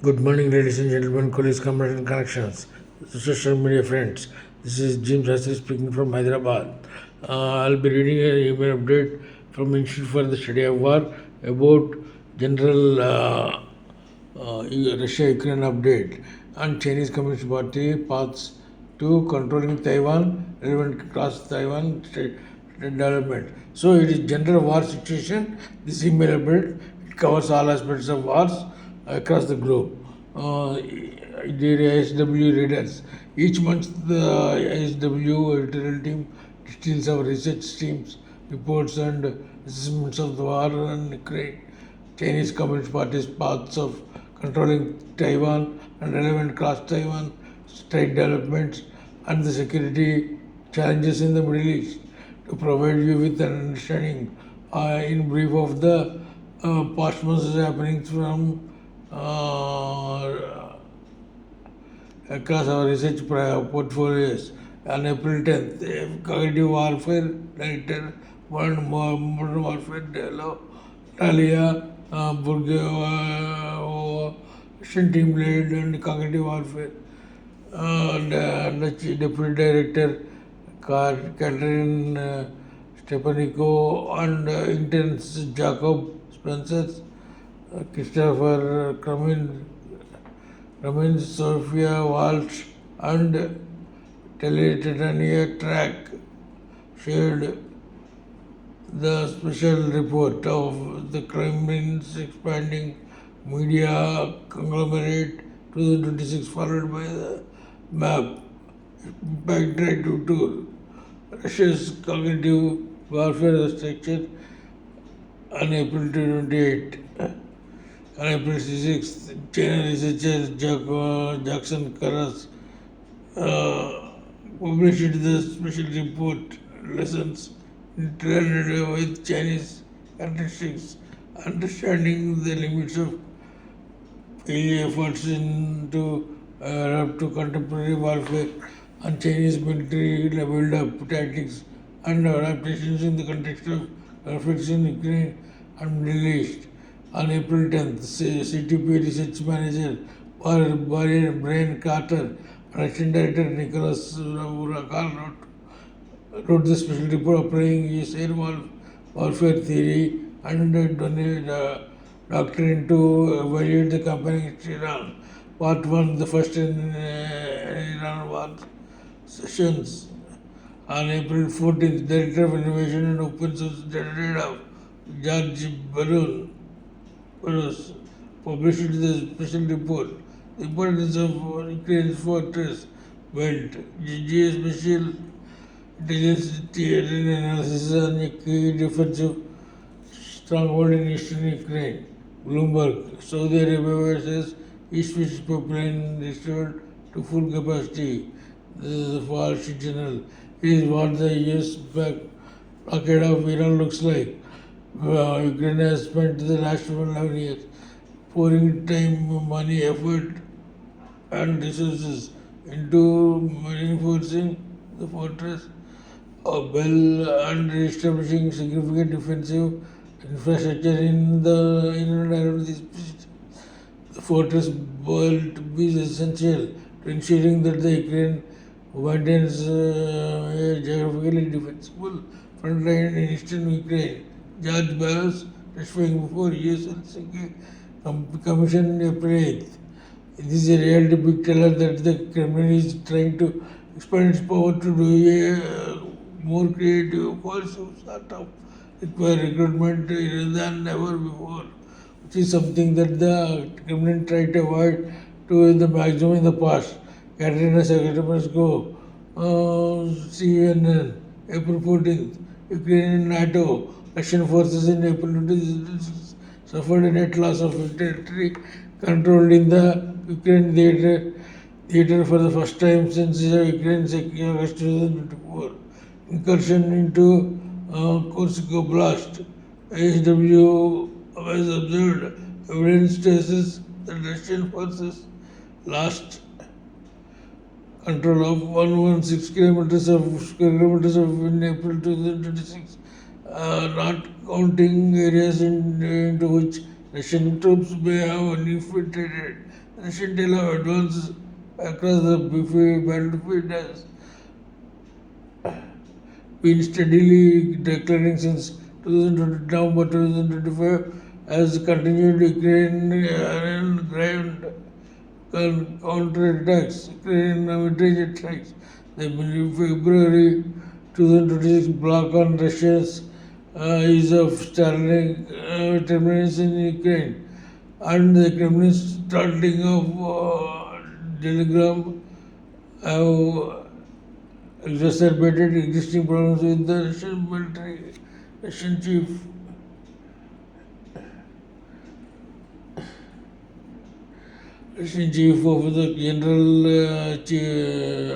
Good morning, ladies and gentlemen, colleagues, comrades, and connections, social media friends. This is Jim Shastri speaking from Hyderabad. I'll be reading an email update from Institute for the Study of War about general Russia-Ukraine update and Chinese Communist Party paths to controlling Taiwan, relevant across Taiwan state development. So it is general war situation. This email update it covers all aspects of wars across the globe. Dear ISW readers, each month the ISW editorial team distills our research teams, reports and assessments of the war and Ukraine, Chinese Communist Party's paths of controlling Taiwan and relevant cross-Taiwan state developments and the security challenges in the Middle East to provide you with an understanding in brief of the past months happenings from across our research portfolios. On April 10th, Cognitive Warfare Director, Modern Warfare Talia, Russian Team Lead and Cognitive Warfare, and Deputy Director Catherine Stepanico and interns Jacob Spencer, Christopher Ramin Sofia Walsh and Titania Track shared the special report of the Kremlin's expanding media conglomerate 2026 followed by the map Impact Directive Tool. Russia's cognitive warfare structure on April 28. On April 6, China researcher Jackson Karas published the special report Lessons in Trade with Chinese Characteristics, Understanding the Limits of Failure Efforts into adapt to contemporary warfare and Chinese military build-up tactics and adaptations in the context of conflicts in Ukraine and Middle East. On April 10th, CTP Research Manager Brian Carter and Action Director Nicholas Carl wrote the special report applying US air warfare theory and doctrine to evaluate the company in Iran. Part 1, the first in Iran war sessions. On April 14th, Director of Innovation and Open Source Data, George Burroughs, published the special report, The Importance of Ukraine's Fortress Belt, Geospatial Intelligence Theory Analysis on a key defensive stronghold in eastern Ukraine. Bloomberg, Saudi Arabia says East-West pipeline restored to full capacity. This is a false signal. It is what the US blockade of Iran looks like. Ukraine has spent the last 11 years pouring time, money, effort, and resources into reinforcing the fortress of Bell and establishing significant defensive infrastructure in and around this position. The fortress built is essential to ensuring that the Ukraine maintains a geographically defensible front line in eastern Ukraine. George Barros, testifying before US Helsinki Commission April 8th. This is a reality big teller that the Kremlin is trying to expand its power to do a more creative, coercive sort of recruitment than ever before, which is something that the Kremlin tried to avoid to the maximum in the past. Katerina Sakatarsko, CNN, April 14th, Ukrainian NATO, Russian forces in April 2026 suffered a net loss of territory controlled in the Ukraine theater for the first time since Ukraine's August 2024 incursion into Kursk Oblast. ISW has observed evidence traces that Russian forces lost control of 116 square kilometers of in April 2026, not counting areas into which Russian troops may have infiltrated Russian tail advances across the battlefield has been steadily declining since 2020, November 2025 as continued Ukrainian ground counterattacks, Ukrainian military attacks. The February 2026 block on Russia's use of Starlink terminals in Ukraine and the Kremlin starting of Telegram have exacerbated existing problems with the Russian military. Russian chief of the General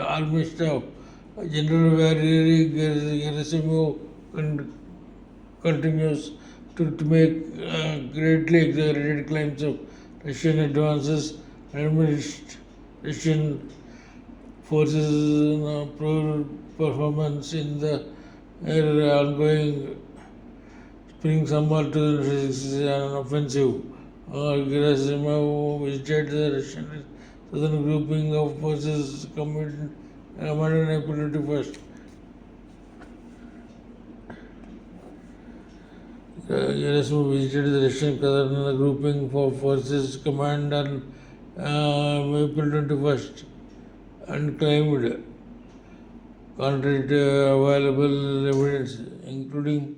Army Staff, General Valery Gerasimov, continues to make greatly exaggerated claims of Russian advances and Russian forces performance in the ongoing spring-summer 2026 offensive. Gerasimov visited the Russian southern grouping of forces commanded on April 21st. Gerasimov visited the Russian southern grouping for forces command on April 21st and claimed, contrary to available evidence, including